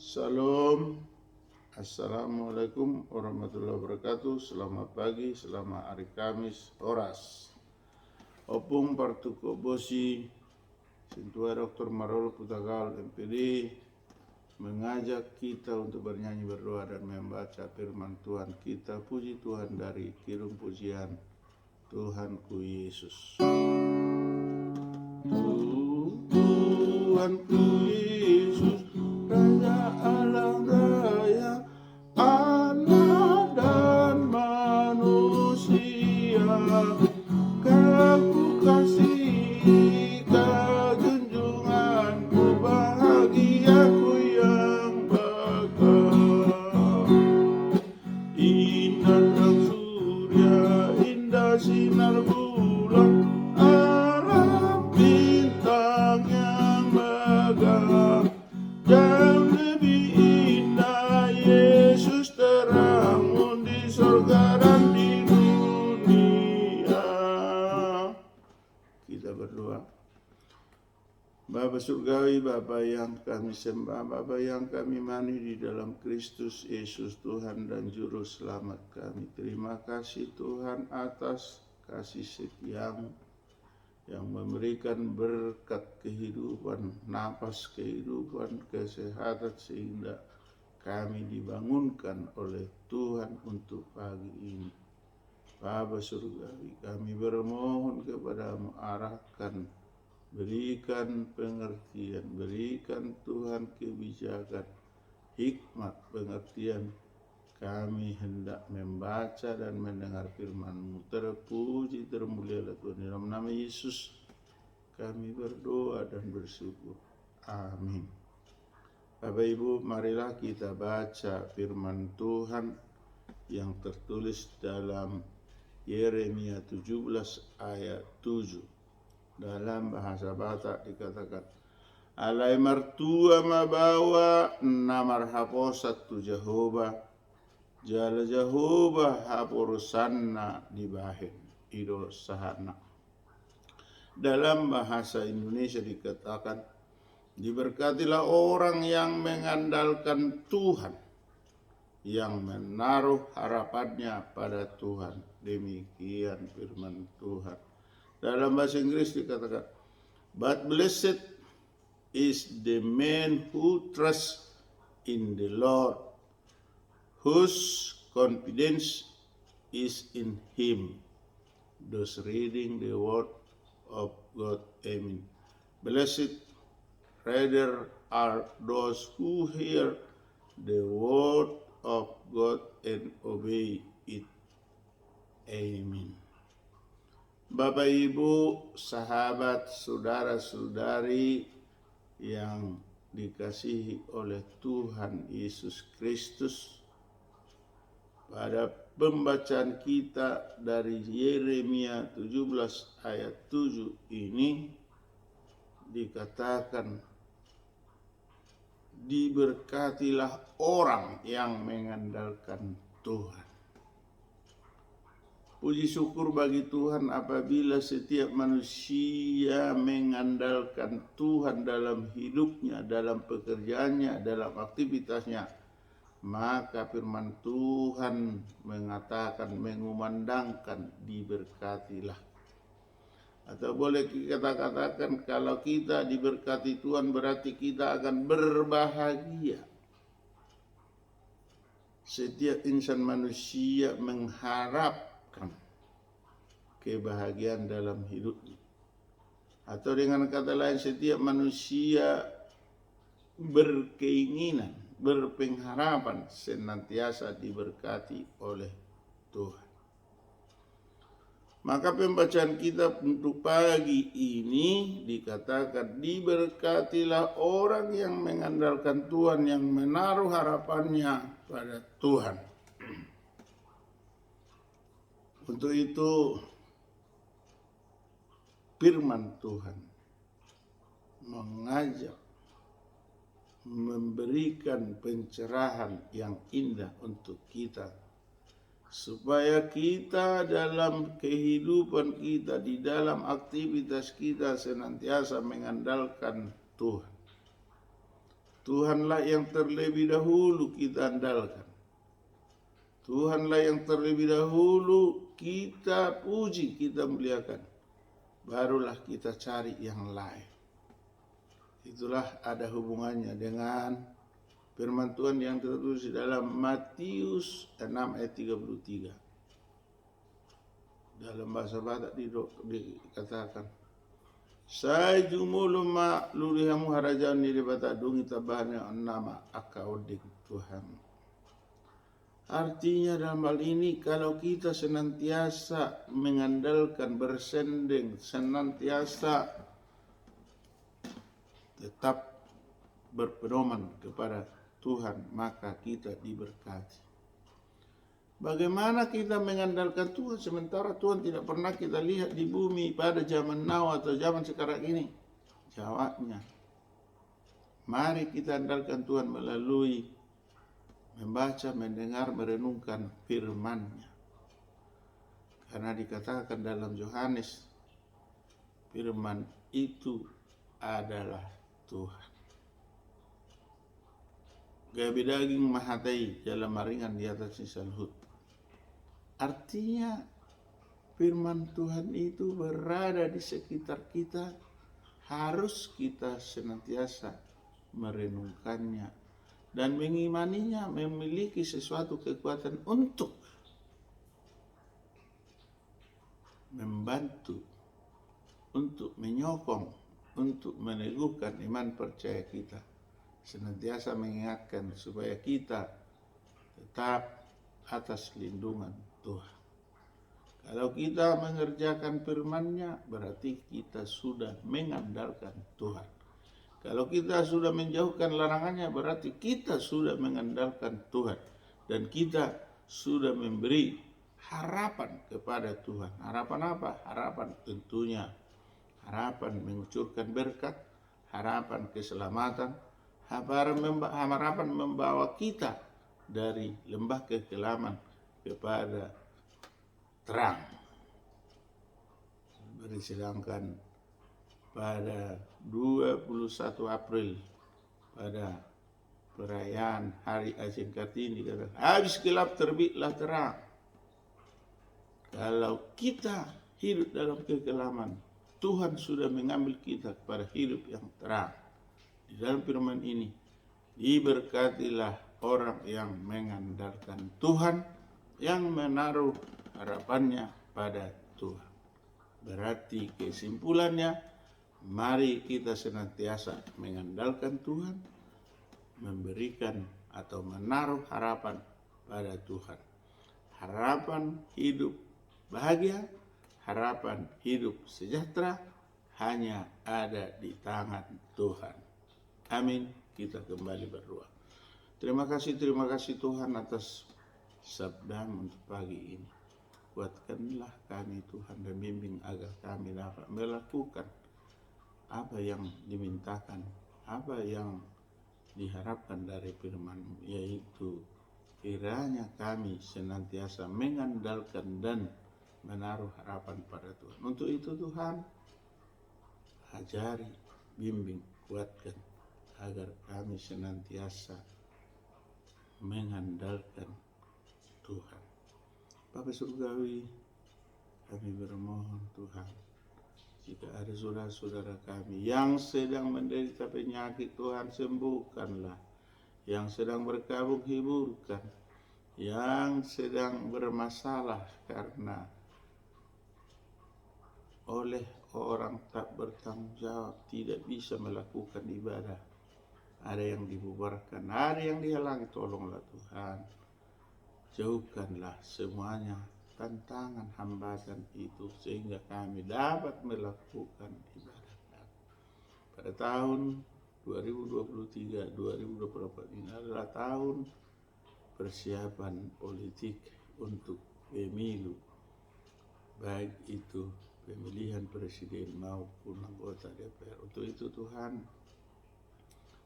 Salam, Assalamualaikum warahmatullahi wabarakatuh. Selamat pagi, selamat hari Kamis, Horas. Opung Partuko Bosi, Sintua Dr. Marolo Putagal, MPD, mengajak kita untuk bernyanyi, berdoa, dan membaca firman Tuhan kita. Puji Tuhan dari Kirung Pujian Tuhanku Yesus. Tuhanku Yesus, Raja alam raya, Allah dan manusia, Kau kasih, Kau junjunganku, bahagiaku yang bakal. Indah terang surya, indah sinar bulan, arah bintang yang megah. Jauh lebih indah Yesus terang di surga dan di dunia. Kita berdoa. Bapa surgawi, Bapa yang kami sembah, Bapa yang kami mani di dalam Kristus Yesus Tuhan dan Juru Selamat kami. Terima kasih Tuhan atas kasih setiamu yang memberikan berkat kehidupan, napas kehidupan, kesehatan, sehingga kami dibangunkan oleh Tuhan untuk pagi ini. Bapa surgawi, kami bermohon kepadamu, arahkan, berikan pengertian, berikan Tuhan kebijakan, hikmat, pengertian. Kami hendak membaca dan mendengar firman-Mu. Terpuji, termulialah Tuhan. Dalam nama Yesus kami berdoa dan bersyukur. Amin. Bapak Ibu, marilah kita baca firman Tuhan yang tertulis dalam Yeremia 17 ayat 7. Dalam bahasa Batak dikatakan, Alai martua mabawa namar haposat tu Jehovah, Jala Jehovah hapurusanna dibahin ido sahana. Dalam bahasa Indonesia dikatakan, diberkatilah orang yang mengandalkan Tuhan, yang menaruh harapannya pada Tuhan. Demikian firman Tuhan. Dalam bahasa Inggris dikatakan, but blessed is the man who trusts in the Lord, whose confidence is in Him. Those reading the word of God. Amen. Blessed rather are those who hear the word of God and obey it. Amen. Bapak Ibu, sahabat, saudara-saudari yang dikasihi oleh Tuhan Yesus Kristus, pada pembacaan kita dari Yeremia 17 ayat 7 ini dikatakan, diberkatilah orang yang mengandalkan Tuhan. Puji syukur bagi Tuhan apabila setiap manusia mengandalkan Tuhan dalam hidupnya, dalam pekerjaannya, dalam aktivitasnya. Maka firman Tuhan mengatakan, mengumandangkan, diberkatilah. Atau boleh kita katakan, kalau kita diberkati Tuhan berarti kita akan berbahagia. Setiap insan manusia mengharapkan kebahagiaan dalam hidupnya. Atau dengan kata lain, setiap manusia berkeinginan, berpengharapan senantiasa diberkati oleh Tuhan. Maka pembacaan kita untuk pagi ini dikatakan, diberkatilah orang yang mengandalkan Tuhan, yang menaruh harapannya pada Tuhan. Untuk itu firman Tuhan mengajak, memberikan pencerahan yang indah untuk kita, supaya kita dalam kehidupan kita, di dalam aktivitas kita senantiasa mengandalkan Tuhan. Tuhanlah yang terlebih dahulu kita andalkan. Tuhanlah yang terlebih dahulu kita puji, kita muliakan. Barulah kita cari yang lain. Itulah ada hubungannya dengan firman Tuhan yang tertulis di dalam Matius 6 ayat 33. Dalam bahasa Batak dikatakan, Sai jumulu ma lulihamu harajan ni Batak dungi tabahnya nama akaodik Tuhan. Artinya dalam hal ini kalau kita senantiasa mengandalkan, bersending, senantiasa tetap berpedoman kepada Tuhan, maka kita diberkati. Bagaimana kita mengandalkan Tuhan sementara Tuhan tidak pernah kita lihat di bumi pada zaman now atau zaman sekarang ini? Jawabnya, mari kita andalkan Tuhan melalui membaca, mendengar, merenungkan firman-Nya. Karena dikatakan dalam Yohanes, firman itu adalah Tuhan. Gabi daging mahatai dalam maringan di atas salhut. Artinya firman Tuhan itu berada di sekitar kita, harus kita senantiasa merenungkannya dan mengimaninya, memiliki sesuatu kekuatan untuk membantu, untuk menyokong, untuk meneguhkan iman percaya kita. Senantiasa mengingatkan supaya kita tetap atas lindungan Tuhan. Kalau kita mengerjakan firman-Nya, berarti kita sudah mengandalkan Tuhan. Kalau kita sudah menjauhkan larangannya, berarti kita sudah mengandalkan Tuhan. Dan kita sudah memberi harapan kepada Tuhan. Harapan apa? Harapan tentunya harapan mengucurkan berkat, harapan keselamatan, harapan membawa kita dari lembah kekelaman kepada terang. Sedangkan pada 21 April pada perayaan Hari Asian Kartini dikatakan, habis gelap terbitlah terang. Kalau kita hidup dalam kekelaman, Tuhan sudah mengambil kita kepada hidup yang terang. Di dalam firman ini, diberkatilah orang yang mengandalkan Tuhan, yang menaruh harapannya pada Tuhan. Berarti kesimpulannya, mari kita senantiasa mengandalkan Tuhan, memberikan atau menaruh harapan pada Tuhan. Harapan hidup bahagia, harapan hidup sejahtera hanya ada di tangan Tuhan. Amin. Kita kembali berdoa. Terima kasih Tuhan atas sabda-Mu untuk pagi ini. Kuatkanlah kami Tuhan dan bimbing agar kami dapat melakukan apa yang dimintakan, apa yang diharapkan dari firman-Mu, yaitu kiranya kami senantiasa mengandalkan dan menaruh harapan pada Tuhan. Untuk itu Tuhan, ajari, bimbing, kuatkan agar kami senantiasa mengandalkan Tuhan. Bapa Surgawi, kami bermohon Tuhan, jika ada saudara-saudara kami yang sedang menderita penyakit, Tuhan sembuhkanlah. Yang sedang berkabung, hiburkan. Yang sedang bermasalah karena oleh orang tak bertanggung jawab tidak bisa melakukan ibadah, ada yang dibubarkan, ada yang dihalangi, tolonglah Tuhan. Jauhkanlah semuanya tantangan, hambatan itu, sehingga kami dapat melakukan ibadah kami. Pada tahun 2023-2024 ini adalah tahun persiapan politik untuk pemilu, baik itu pemilihan presiden maupun anggota DPR. Untuk itu Tuhan,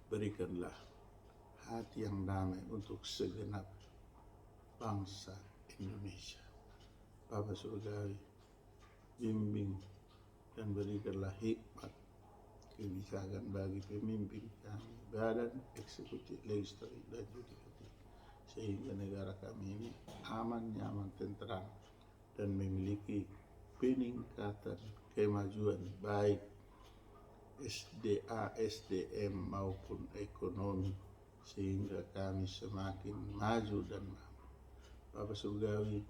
berikanlah hati yang damai untuk segenap bangsa Indonesia. Bapa Surgawi, bimbing dan berikanlah hikmat, kebijakan bagi pemimpin kami, badan eksekutif, legislatif, dan yudikatif, sehingga negara kami ini aman, nyaman, tentram, dan memiliki peningkatan kemajuan baik SDM maupun ekonomi, sehingga kami semakin maju dan mampu. Bapak Surgawi,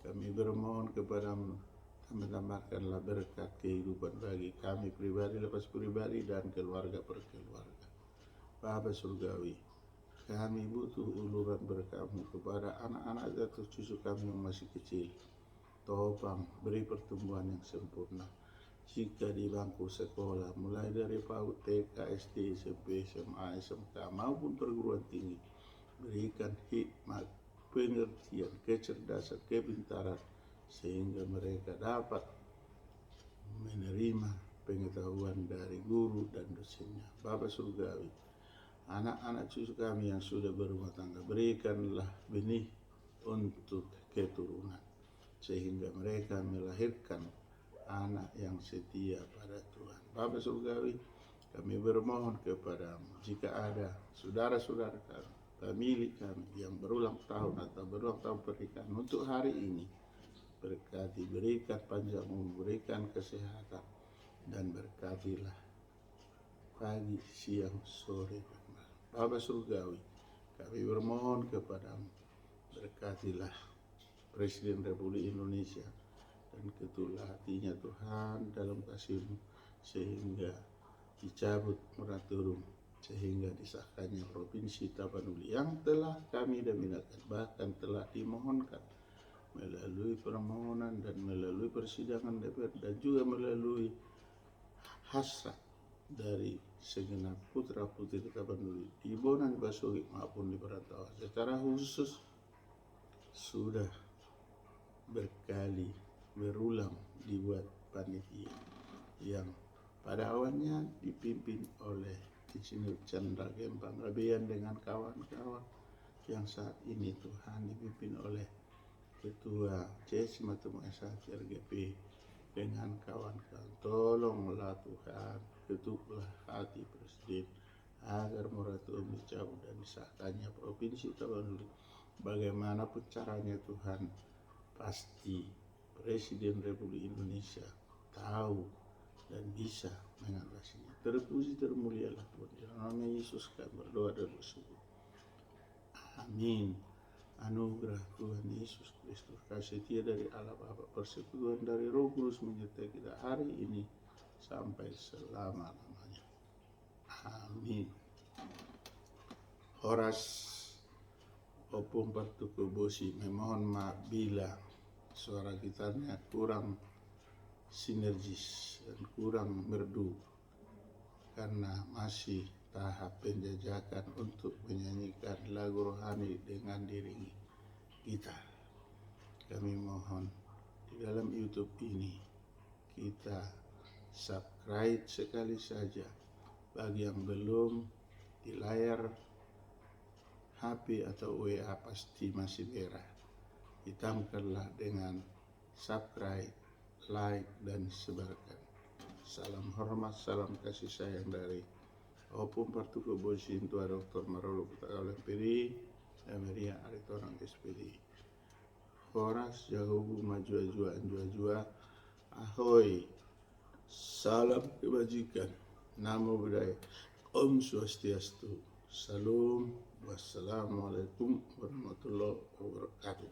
kami bermohon kepadamu, tambahkanlah berkat kehidupan bagi kami pribadi lepas pribadi dan keluarga per keluarga. Bapak Surgawi, kami butuh uluran berkatmu kepada anak-anak atau cucu kami yang masih kecil. Topang, beri pertumbuhan yang sempurna. Jika di bangku sekolah, mulai dari PAUD, TK, SD, SMP, SMA, SMK, maupun perguruan tinggi, berikan hikmat, pengertian, kecerdasan, kepintaran, sehingga mereka dapat menerima pengetahuan dari guru dan dosennya. Bapak Surgawi, anak-anak cucu kami yang sudah berumah tangga, berikanlah benih untuk keturunan, sehingga mereka melahirkan anak yang setia pada Tuhan. Bapak Surgawi, kami bermohon kepadamu, jika ada saudara-saudara kami, famili kami yang berulang tahun atau berulang tahun pernikahan untuk hari ini, berkati, berikan panjang umur, berikan kesehatan, dan berkatilah pagi, siang, sore, dan malam. Bapak Surgawi, kami bermohon kepadamu, berkatilah Presiden Republik Indonesia dan ketulah hatinya Tuhan dalam kasih-Mu, sehingga dicabut moratorium, sehingga disahkannya Provinsi Tapanuli yang telah kami dominakan, bahkan telah dimohonkan melalui permohonan dan melalui persidangan DPR dan juga melalui hasrat dari segenap putra putri Tapanuli di Bonang Basogi maupun di perantauan. Secara khusus sudah berkali berulang dibuat panitia yang pada awalnya dipimpin oleh Insinyur Chandra Gempang Rabian dengan kawan-kawan, yang saat ini Tuhan dipimpin oleh Ketua CS Matemu S1 RGP dengan kawan-kawan. Tolonglah Tuhan, ketuklah hati Presiden agar moratorium dicabut dan disahkannya Provinsi Tapanuli. Bagaimanapun caranya Tuhan, pasti Presiden Republik Indonesia tahu dan bisa mengatasinya. Terpuji termulialah Tuhan. Dalam nama Yesus kami berdoa dan bersyukur. Amin. Anugerah Tuhan Yesus Kristus, kasih setia dari Allah Bapa, persekutuan dari Roh Kudus menyertai kita hari ini sampai selama-lamanya. Amin. Horas Opung Partuku Bosi memohon maaf bila suara gitarnya kurang sinergis dan kurang merdu, karena masih tahap penjajakan untuk menyanyikan lagu rohani dengan diringi gitar. Kami mohon di dalam YouTube ini kita subscribe sekali saja. Bagi yang belum, di layar HP atau WA pasti masih merah. Hitamkanlah dengan subscribe, like, dan sebarkan. Salam hormat, salam kasih sayang dari Opung Partuku Bosi Tua Dr. Marolo Putagal MPD, Emeria Aritonang SPD. Horas Jahubu Majua Jua Anjua Jua. Ahoy. Salam kebajikan. Namo Buddhaya. Om Swastiastu. Salam. Wassalamualaikum warahmatullahi wabarakatuh.